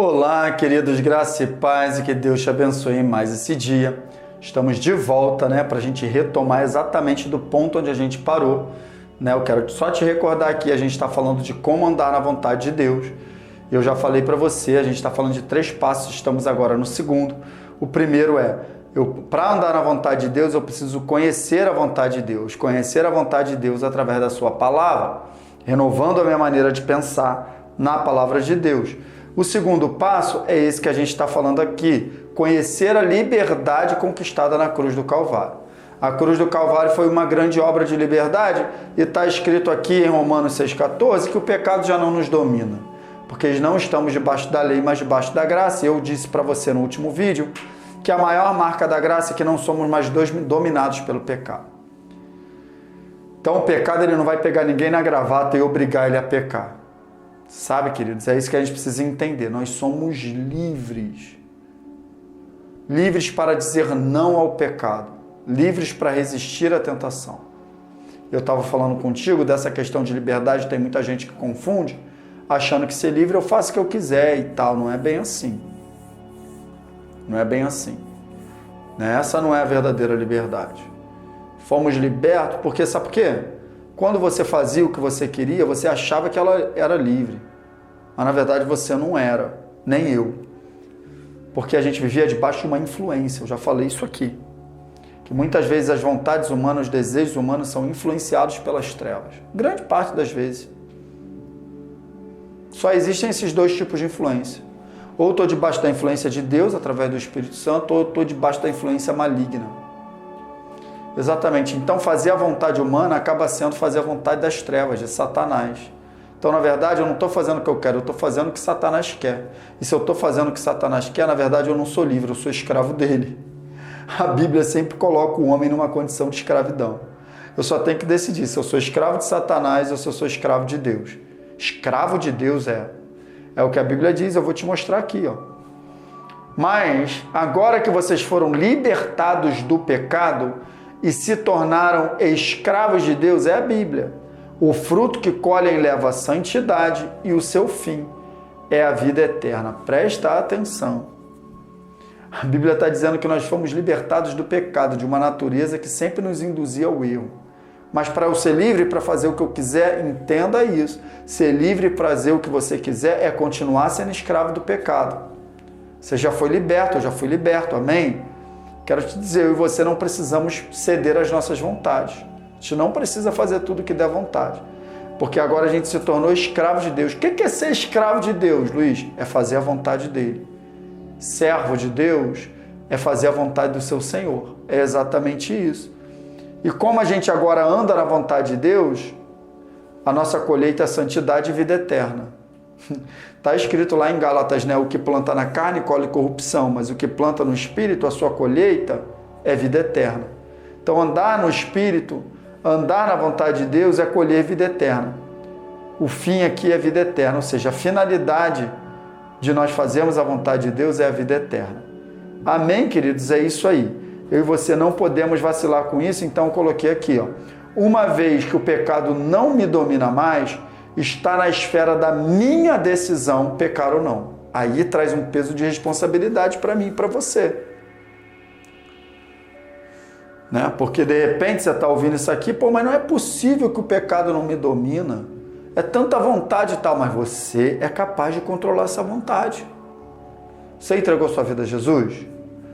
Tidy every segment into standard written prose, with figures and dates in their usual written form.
Olá, queridos, graça e paz, e que Deus te abençoe em mais esse dia. Estamos de volta, para a gente retomar exatamente do ponto onde a gente parou. Eu quero só te recordar aqui, a gente está falando de como andar na vontade de Deus. Eu já falei para você, a gente está falando de 3 passos, estamos agora no segundo. O primeiro é, para andar na vontade de Deus, eu preciso conhecer a vontade de Deus. Conhecer a vontade de Deus através da sua palavra, renovando a minha maneira de pensar na palavra de Deus. O segundo passo é esse que a gente está falando aqui, conhecer a liberdade conquistada na cruz do Calvário. A cruz do Calvário foi uma grande obra de liberdade e está escrito aqui em Romanos 6,14 que o pecado já não nos domina, porque não estamos debaixo da lei, mas debaixo da graça. Eu disse para você no último vídeo que a maior marca da graça é que não somos mais dominados pelo pecado. Então o pecado ele não vai pegar ninguém na gravata e obrigar ele a pecar. Sabe, queridos, é isso que a gente precisa entender. Nós somos livres. Livres para dizer não ao pecado. Livres para resistir à tentação. Eu estava falando contigo dessa questão de liberdade, tem muita gente que confunde, achando que ser livre eu faço o que eu quiser e tal. Não é bem assim. Não é bem assim. Essa não é a verdadeira liberdade. Fomos libertos porque, sabe por quê? Quando você fazia o que você queria, você achava que ela era livre. Mas na verdade você não era, nem eu. Porque a gente vivia debaixo de uma influência, eu já falei isso aqui. Que muitas vezes as vontades humanas, os desejos humanos são influenciados pelas trevas. Grande parte das vezes. Só existem esses 2 tipos de influência. Ou estou debaixo da influência de Deus, através do Espírito Santo, ou estou debaixo da influência maligna. Exatamente. Então, fazer a vontade humana acaba sendo fazer a vontade das trevas, de Satanás. Então, na verdade, eu não estou fazendo o que eu quero, eu estou fazendo o que Satanás quer. E se eu estou fazendo o que Satanás quer, na verdade, eu não sou livre, eu sou escravo dele. A Bíblia sempre coloca o homem numa condição de escravidão. Eu só tenho que decidir se eu sou escravo de Satanás ou se eu sou escravo de Deus. Escravo de Deus é o que a Bíblia diz, eu vou te mostrar aqui. Mas, agora que vocês foram libertados do pecado e se tornaram escravos de Deus, é a Bíblia. O fruto que colhem leva a santidade e o seu fim é a vida eterna. Presta atenção. A Bíblia está dizendo que nós fomos libertados do pecado, de uma natureza que sempre nos induzia ao erro. Mas para eu ser livre para fazer o que eu quiser, entenda isso. Ser livre para fazer o que você quiser é continuar sendo escravo do pecado. Você já foi liberto, eu já fui liberto, amém? Quero te dizer, eu e você não precisamos ceder às nossas vontades. A gente não precisa fazer tudo o que der vontade. Porque agora a gente se tornou escravo de Deus. O que é ser escravo de Deus, Luiz? É fazer a vontade dele. Servo de Deus é fazer a vontade do seu Senhor. É exatamente isso. E como a gente agora anda na vontade de Deus, a nossa colheita é santidade e vida eterna. Está escrito lá em Gálatas, o que planta na carne colhe corrupção, mas o que planta no Espírito, a sua colheita é vida eterna. Então andar no Espírito, andar na vontade de Deus é colher vida eterna. O fim aqui é vida eterna, ou seja, a finalidade de nós fazermos a vontade de Deus é a vida eterna. Amém, queridos? É isso aí. Eu e você não podemos vacilar com isso, então eu coloquei aqui, uma vez que o pecado não me domina mais, está na esfera da minha decisão pecar ou não. Aí traz um peso de responsabilidade para mim e para você. Porque de repente você está ouvindo isso aqui, mas não é possível que o pecado não me domina. É tanta vontade e tal, mas você é capaz de controlar essa vontade. Você entregou sua vida a Jesus?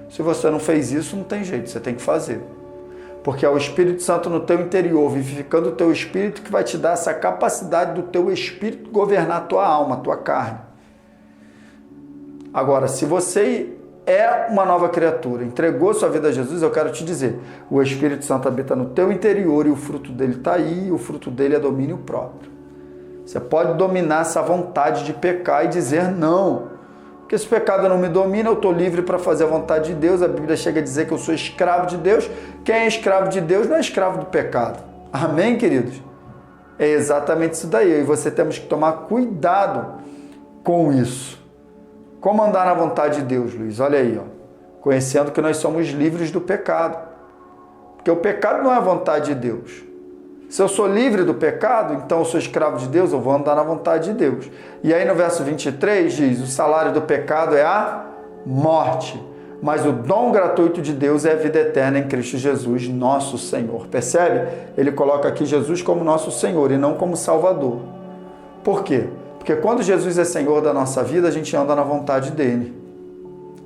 Se você não fez isso, não tem jeito, você tem que fazer. Porque é o Espírito Santo no teu interior, vivificando o teu espírito, que vai te dar essa capacidade do teu espírito governar a tua alma, a tua carne. Agora, se você é uma nova criatura, entregou sua vida a Jesus, eu quero te dizer, o Espírito Santo habita no teu interior e o fruto dele está aí, e o fruto dele é domínio próprio. Você pode dominar essa vontade de pecar e dizer não. Porque se o pecado não me domina, eu estou livre para fazer a vontade de Deus. A Bíblia chega a dizer que eu sou escravo de Deus. Quem é escravo de Deus não é escravo do pecado. Amém, queridos? É exatamente isso daí. Eu e você temos que tomar cuidado com isso. Como andar na vontade de Deus, Luiz? Olha aí, conhecendo que nós somos livres do pecado. Porque o pecado não é a vontade de Deus. Se eu sou livre do pecado, então eu sou escravo de Deus, eu vou andar na vontade de Deus. E aí no verso 23 diz, o salário do pecado é a morte, mas o dom gratuito de Deus é a vida eterna em Cristo Jesus, nosso Senhor. Percebe? Ele coloca aqui Jesus como nosso Senhor e não como Salvador. Por quê? Porque quando Jesus é Senhor da nossa vida, a gente anda na vontade dele.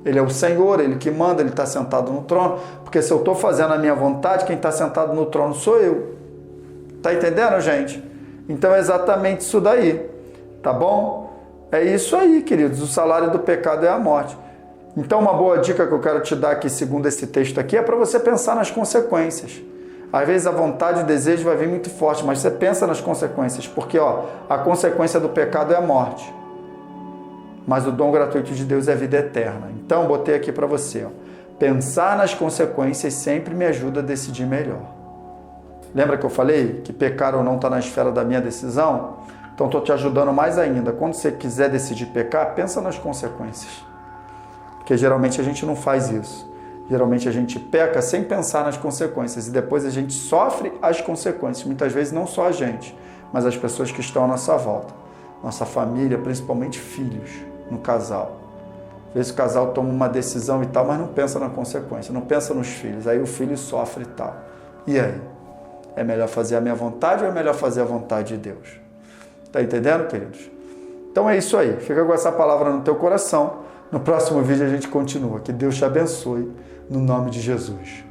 Ele é o Senhor, ele que manda, ele está sentado no trono. Porque se eu estou fazendo a minha vontade, quem está sentado no trono sou eu. Tá entendendo, gente? Então é exatamente isso daí. Tá bom? É isso aí, queridos. O salário do pecado é a morte. Então uma boa dica que eu quero te dar aqui, segundo esse texto aqui, é para você pensar nas consequências. Às vezes a vontade e o desejo vai vir muito forte, mas você pensa nas consequências. Porque a consequência do pecado é a morte. Mas o dom gratuito de Deus é a vida eterna. Então botei aqui para você. Pensar nas consequências sempre me ajuda a decidir melhor. Lembra que eu falei que pecar ou não está na esfera da minha decisão? Então estou te ajudando mais ainda. Quando você quiser decidir pecar, pensa nas consequências. Porque geralmente a gente não faz isso. Geralmente a gente peca sem pensar nas consequências e depois a gente sofre as consequências. Muitas vezes não só a gente, mas as pessoas que estão à nossa volta. Nossa família, principalmente filhos, no casal. Às vezes o casal toma uma decisão e tal, mas não pensa na consequência, não pensa nos filhos. Aí o filho sofre e tal. E aí? É melhor fazer a minha vontade ou é melhor fazer a vontade de Deus? Tá entendendo, queridos? Então é isso aí. Fica com essa palavra no teu coração. No próximo vídeo a gente continua. Que Deus te abençoe, no nome de Jesus.